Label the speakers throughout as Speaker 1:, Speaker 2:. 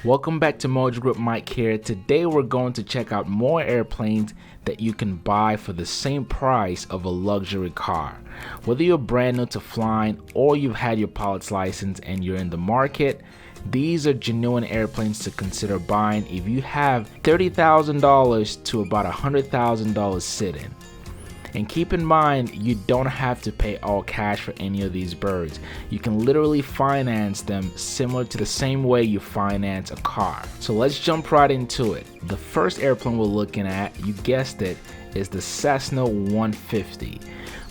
Speaker 1: Welcome back to Mojo Group. Mike here. Today we're going to check out more airplanes that you can buy for the same price of a luxury car. Whether you're brand new to flying or you've had your pilot's license and you're in the market, these are genuine airplanes to consider buying if you have $30,000 to about $100,000 sitting. And keep in mind, you don't have to pay all cash for any of these birds. You can literally finance them similar to the same way you finance a car. So let's jump right into it. The first airplane we're looking at, you guessed it, is the Cessna 150.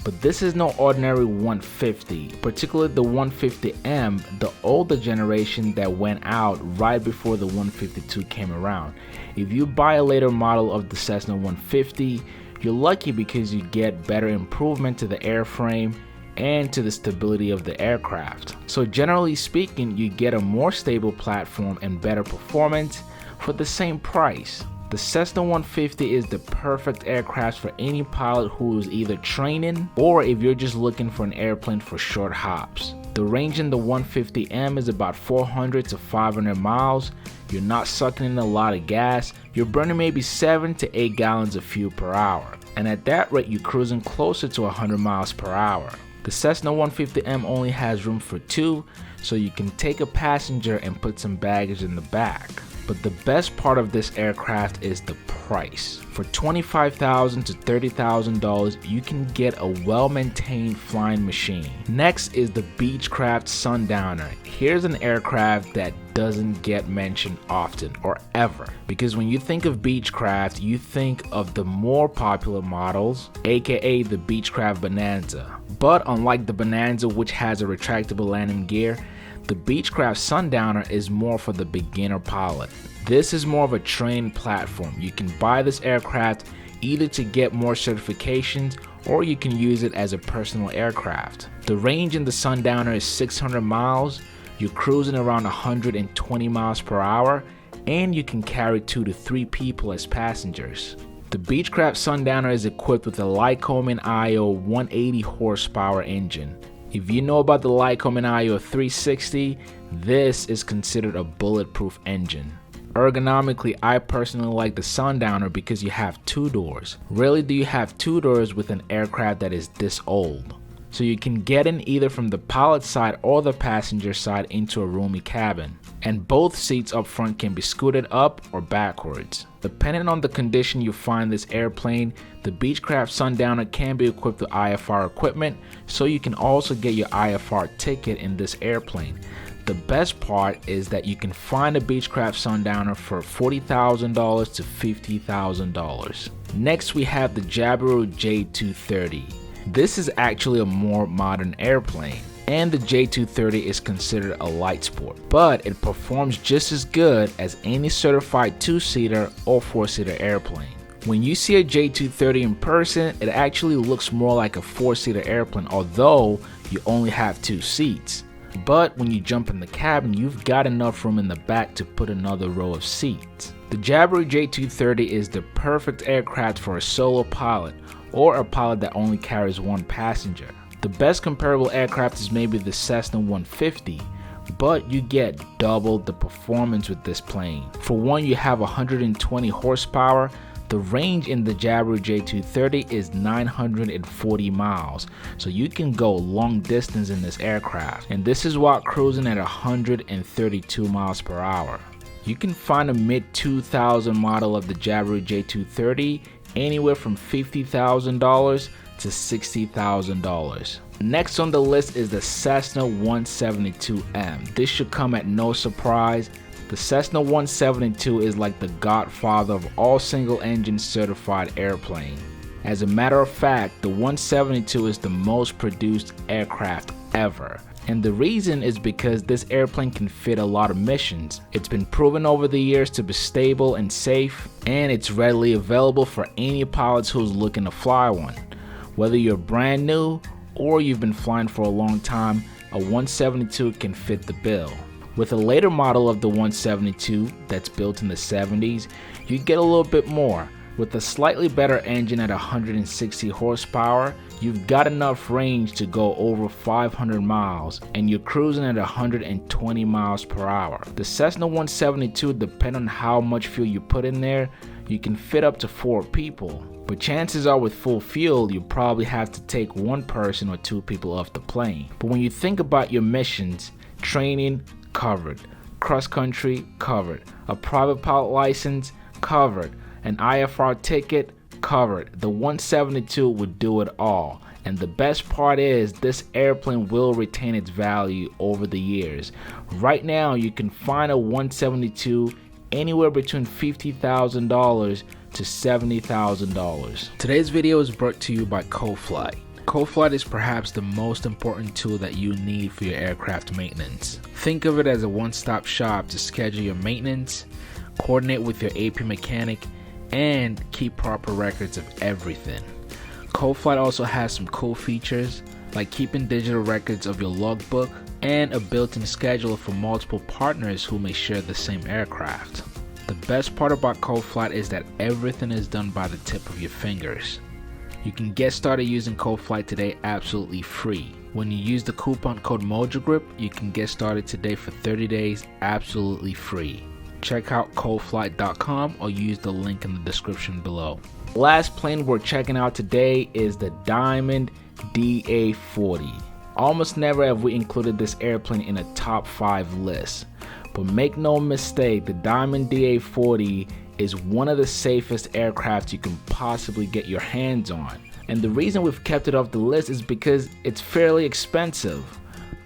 Speaker 1: But this is no ordinary 150, particularly the 150M, the older generation that went out right before the 152 came around. If you buy a later model of the Cessna 150, you're lucky because you get better improvement to the airframe and to the stability of the aircraft. So generally speaking, you get a more stable platform and better performance for the same price. The Cessna 150 is the perfect aircraft for any pilot who is either training or if you're just looking for an airplane for short hops. The range in the 150M is about 400 to 500 miles. You're not sucking in a lot of gas. You're burning maybe 7 to 8 gallons of fuel per hour. And at that rate, you're cruising closer to 100 miles per hour. The Cessna 150M only has room for 2, so you can take a passenger and put some baggage in the back. But the best part of this aircraft is the price. For $25,000 to $30,000, you can get a well-maintained flying machine. Next is the Beechcraft Sundowner. Here's an aircraft that doesn't get mentioned often or ever, because when you think of Beechcraft, you think of the more popular models, aka the Beechcraft Bonanza. But unlike the Bonanza, which has a retractable landing gear, the Beechcraft Sundowner is more for the beginner pilot. This is more of a trained platform. You can buy this aircraft either to get more certifications or you can use it as a personal aircraft. The range in the Sundowner is 600 miles. You're cruising around 120 miles per hour and you can carry 2 to 3 people as passengers. The Beechcraft Sundowner is equipped with a Lycoming IO 180 horsepower engine. If you know about the Lycoming IO 360, this is considered a bulletproof engine. Ergonomically, I personally like the Sundowner because you have 2 doors. Rarely do you have 2 doors with an aircraft that is this old. So you can get in either from the pilot side or the passenger side into a roomy cabin. And both seats up front can be scooted up or backwards. Depending on the condition you find this airplane, the Beechcraft Sundowner can be equipped with IFR equipment, so you can also get your IFR ticket in this airplane. The best part is that you can find a Beechcraft Sundowner for $40,000 to $50,000. Next we have the Jabiru J230. This is actually a more modern airplane, and the J230 is considered a light sport, but it performs just as good as any certified 2-seater or 4-seater airplane. When you see a J230 in person, it actually looks more like a 4-seater airplane, although you only have 2 seats. But when you jump in the cabin, you've got enough room in the back to put another row of seats. The Jabiru J230 is the perfect aircraft for a solo pilot or a pilot that only carries 1 passenger. The best comparable aircraft is maybe the Cessna 150, but you get double the performance with this plane. For one, you have 120 horsepower. The range in the Jabiru J230 is 940 miles, so you can go long distance in this aircraft, and this is while cruising at 132 miles per hour. You can find a mid-2000 model of the Jabiru J230 anywhere from $50,000 to $60,000. Next on the list is the Cessna 172M. This should come at no surprise. The Cessna 172 is like the godfather of all single-engine certified airplane. As a matter of fact, the 172 is the most produced aircraft ever. And the reason is because this airplane can fit a lot of missions. It's been proven over the years to be stable and safe, and it's readily available for any pilots who's looking to fly one. Whether you're brand new or you've been flying for a long time, a 172 can fit the bill. With a later model of the 172 that's built in the 70s, you get a little bit more. With a slightly better engine at 160 horsepower, you've got enough range to go over 500 miles and you're cruising at 120 miles per hour. The Cessna 172, depending on how much fuel you put in there, you can fit up to 4 people. But chances are with full fuel, you probably have to take 1 person or 2 people off the plane. But when you think about your missions, training, covered. Cross country, covered. A private pilot license, covered. An IFR ticket, covered. The 172 would do it all. And the best part is this airplane will retain its value over the years. Right now, you can find a 172 anywhere between $50,000 to $70,000. Today's video is brought to you by CoFlight. CoFlight is perhaps the most important tool that you need for your aircraft maintenance. Think of it as a one-stop shop to schedule your maintenance, coordinate with your AP mechanic, and keep proper records of everything. CoFlight also has some cool features like keeping digital records of your logbook and a built-in scheduler for multiple partners who may share the same aircraft. The best part about CoFlight is that everything is done by the tip of your fingers. You can get started using CoFlight today absolutely free. When you use the coupon code MojoGrip, you can get started today for 30 days absolutely free. Check out coflight.com or use the link in the description below. Last plane we're checking out today is the Diamond DA40. Almost never have we included this airplane in a top 5 list. But make no mistake, the Diamond DA40 is one of the safest aircraft you can possibly get your hands on. And the reason we've kept it off the list is because it's fairly expensive.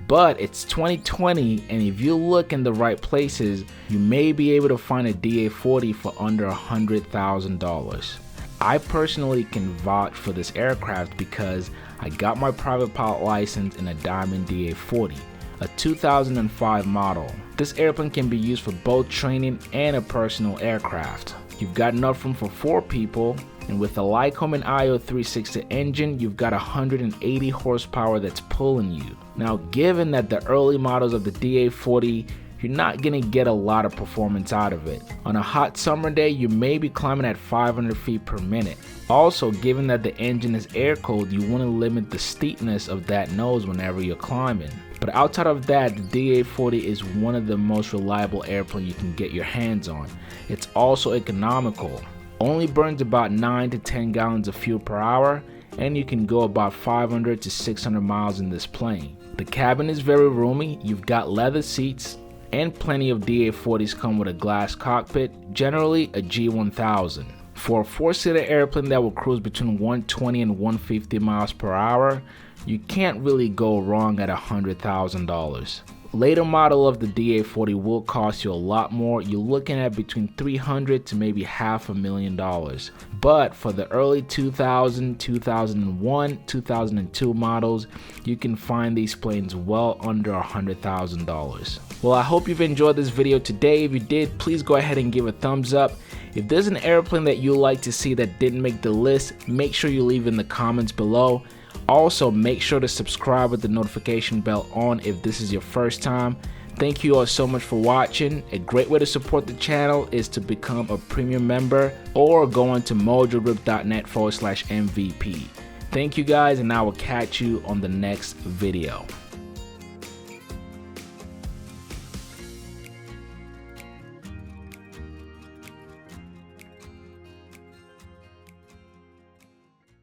Speaker 1: But it's 2020, and if you look in the right places, you may be able to find a DA40 for under $100,000. I personally can vouch for this aircraft because I got my private pilot license in a Diamond DA40, a 2005 model. This airplane can be used for both training and a personal aircraft. You've got enough room for 4 people, and with the Lycoming IO 360 engine, you've got 180 horsepower that's pulling you. Now, given that the early models of the DA40, you're not gonna get a lot of performance out of it. On a hot summer day, you may be climbing at 500 feet per minute. Also, given that the engine is air-cooled, you wanna limit the steepness of that nose whenever you're climbing. But outside of that, the DA40 is one of the most reliable airplanes you can get your hands on. It's also economical. Only burns about 9 to 10 gallons of fuel per hour, and you can go about 500 to 600 miles in this plane. The cabin is very roomy, you've got leather seats, and plenty of DA40s come with a glass cockpit, generally a G1000. For a 4-seater airplane that will cruise between 120 and 150 miles per hour, you can't really go wrong at $100,000. Later model of the DA40 will cost you a lot more. You're looking at between $300,000 to maybe $500,000. But for the early 2000, 2001, 2002 models, you can find these planes well under $100,000. Well, I hope you've enjoyed this video today. If you did, please go ahead and give a thumbs up. If there's an airplane that you like to see that didn't make the list, make sure you leave in the comments below. Also, make sure to subscribe with the notification bell on if this is your first time. Thank you all so much for watching. A great way to support the channel is to become a premium member or go on to mojogrip.net/MVP. Thank you guys, and I will catch you on the next video.